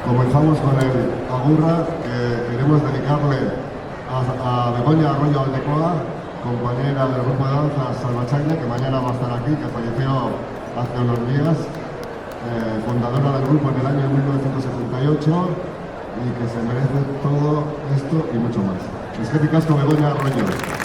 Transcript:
Comenzamos con el Agurra, que queremos dedicarle a Begoña Arroyo Aldecoa, compañera del grupo de danza Salvachagne, que mañana va a estar aquí, que falleció hace unos días, fundadora del grupo en el año 1978 y que se merece todo esto y mucho más. Es que Begoña Arroyo.